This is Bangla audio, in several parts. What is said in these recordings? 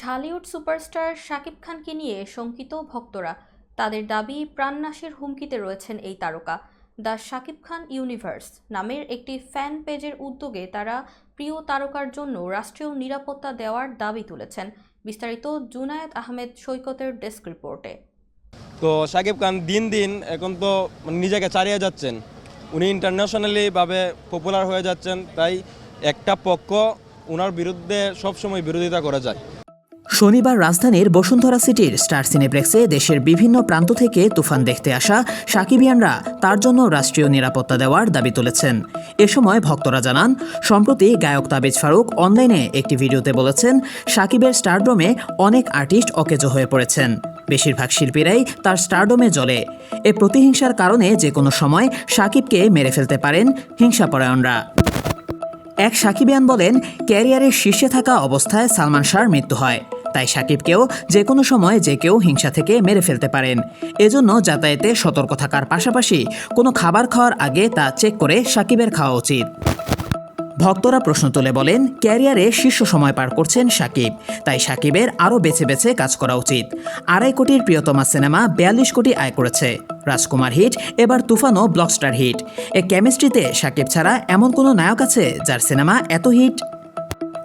ঢালিউড সুপারস্টার শাকিব খানকে নিয়ে শঙ্কিত ভক্তরা। তাদের দাবি, প্রাণনাশের হুমকিতে রয়েছেন এই তারকা। দ্য শাকিব খান ইউনিভার্স নামের একটি ফ্যান পেজের উদ্যোগে তারা প্রিয় তারকার জন্য রাষ্ট্রীয় নিরাপত্তা দেওয়ার দাবি তুলেছেন। বিস্তারিত জুনায়েদ আহমেদ সৈকতের ডেস্ক রিপোর্টে। তো শাকিব খান দিন দিন এখন তো নিজেকে চালিয়ে যাচ্ছেন, উনি ইন্টারন্যাশনালি ভাবে পপুলার হয়ে যাচ্ছেন, তাই একটা পক্ষ ওনার বিরুদ্ধে সবসময় বিরোধিতা করে যায়। শনিবার রাজধানীর বসুন্ধরা সিটির স্টার সিনেপ্লেক্সে দেশের বিভিন্ন প্রান্ত থেকে তুফান দেখতে আসা সাকিবিয়ানরা তার জন্য রাষ্ট্রীয় নিরাপত্তা দেওয়ার দাবি তুলেছেন। এ সময় ভক্তরা জানান, সম্প্রতি গায়ক তাবিজ ফারুক অনলাইনে একটি ভিডিওতে বলেছেন, সাকিবের স্টারডমে অনেক আর্টিস্ট অকেজো হয়ে পড়েছেন, বেশিরভাগ শিল্পীরাই তার স্টারডমে জ্বলে। এ প্রতিহিংসার কারণে যে কোনো সময় সাকিবকে মেরে ফেলতে পারেন হিংসাপরায়ণরা। এক সাকিবিয়ান বলেন, ক্যারিয়ারের শীর্ষে থাকা অবস্থায় সালমান শাহর মৃত্যু হয়, তাই সাকিবকেও যে কোনো সময় যে কেউ হিংসা থেকে মেরে ফেলতে পারেন। এজন্য যাতায়াতে সতর্ক থাকার পাশাপাশি কোনো খাবার খাওয়ার আগে তা চেক করে সাকিবের খাওয়া উচিত। ভক্তরা প্রশ্ন তুলে বলেন, ক্যারিয়ারে শীর্ষ সময় পার করছেন সাকিব, তাই সাকিবের আরও বেছে বেছে কাজ করা উচিত। 2.5 কোটির প্রিয়তমা সিনেমা 42 কোটি আয় করেছে। রাজকুমার হিট, এবার তুফানও ব্লকস্টার হিট। এ কেমিস্ট্রিতে সাকিব ছাড়া এমন কোনো নায়ক আছে যার সিনেমা এত হিট?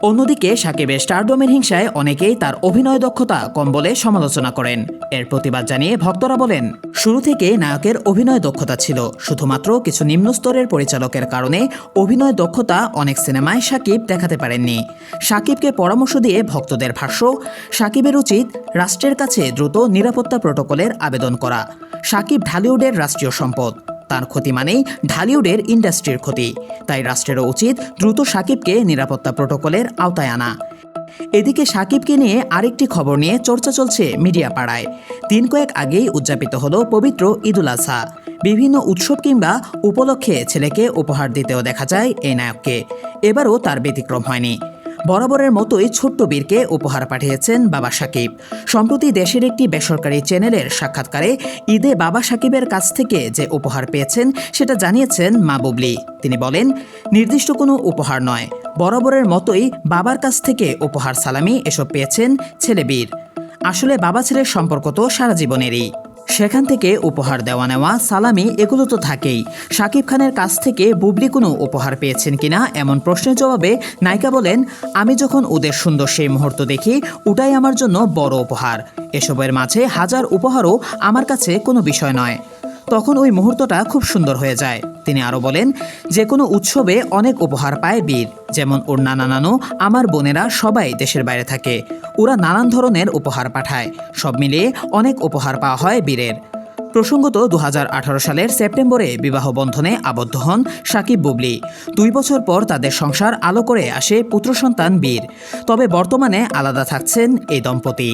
অন্যদিকে সাকিবের স্টারডমের হিংসায় অনেকেই তার অভিনয় দক্ষতা কম বলে সমালোচনা করেন। এর প্রতিবাদ জানিয়ে ভক্তরা বলেন, শুরু থেকে নায়কের অভিনয় দক্ষতা ছিল, শুধুমাত্র কিছু নিম্ন স্তরের পরিচালকের কারণে অভিনয় দক্ষতা অনেক সিনেমায় সাকিব দেখাতে পারেননি। সাকিবকে পরামর্শ দিয়ে ভক্তদের ভাষ্য, সাকিবের উচিত রাষ্ট্রের কাছে দ্রুত নিরাপত্তা প্রটোকলের আবেদন করা। সাকিব ঢালিউডের রাষ্ট্রীয় সম্পদ, তার ক্ষতি মানেই ঢালিউডের ইন্ডাস্ট্রির ক্ষতি, তাই রাষ্ট্রেরও উচিত দ্রুত সাকিবকে নিরাপত্তা প্রটোকলের আওতায় আনা। এদিকে সাকিবকে নিয়ে আরেকটি খবর নিয়ে চর্চা চলছে মিডিয়া পাড়ায়। দিন কয়েক আগেই উদযাপিত হলো পবিত্র ঈদুল আজহা। বিভিন্ন উৎসব কিংবা উপলক্ষে ছেলেকে উপহার দিতেও দেখা যায় এই নায়ককে। এবারও তার ব্যতিক্রম হয়নি। বরাবরের মতোই ছোট্ট বীরকে উপহার পাঠিয়েছেন বাবা সাকিব। সম্প্রতি দেশের একটি বেসরকারি চ্যানেলের সাক্ষাৎকারে ঈদে বাবা সাকিবের কাছ থেকে যে উপহার পেয়েছেন সেটা জানিয়েছেন মা বুবলি। তিনি বলেন, নির্দিষ্ট কোনো উপহার নয়, বরাবরের মতোই বাবার কাছ থেকে উপহার সালামি এসব পেয়েছেন ছেলে বীর। আসলে বাবা ছেলের সম্পর্ক তো সারা জীবনেরই, সেখান থেকে উপহার দেওয়া নেওয়া, সালামি এগুলো তো থাকেই। শাকিব খানের কাছ থেকে বুবলি কোনো উপহার পেয়েছেন কিনা এমন প্রশ্নের জবাবে নায়িকা বলেন, আমি যখন ওদের সুন্দর সেই মুহূর্ত দেখি, ওটাই আমার জন্য বড় উপহার। এসবের মাঝে হাজার উপহারও আমার কাছে কোনো বিষয় নয়, তখন ওই মুহূর্তটা খুব সুন্দর হয়ে যায়। তিনি আরও বলেন, যে কোনো উৎসবে অনেক উপহার পায় বীর, যেমন ওর নানা নানু, আমার বোনেরা সবাই দেশের বাইরে থাকে, ওরা নানান ধরনের উপহার পাঠায়, সব মিলিয়ে অনেক উপহার পাওয়া হয় বীরের। প্রসঙ্গত 2018 সালের সেপ্টেম্বরে বিবাহ বন্ধনে আবদ্ধ হন সাকিব বুবলি। 2 বছর পর তাদের সংসার আলো করে আসে পুত্র সন্তান বীর। তবে বর্তমানে আলাদা থাকছেন এই দম্পতি।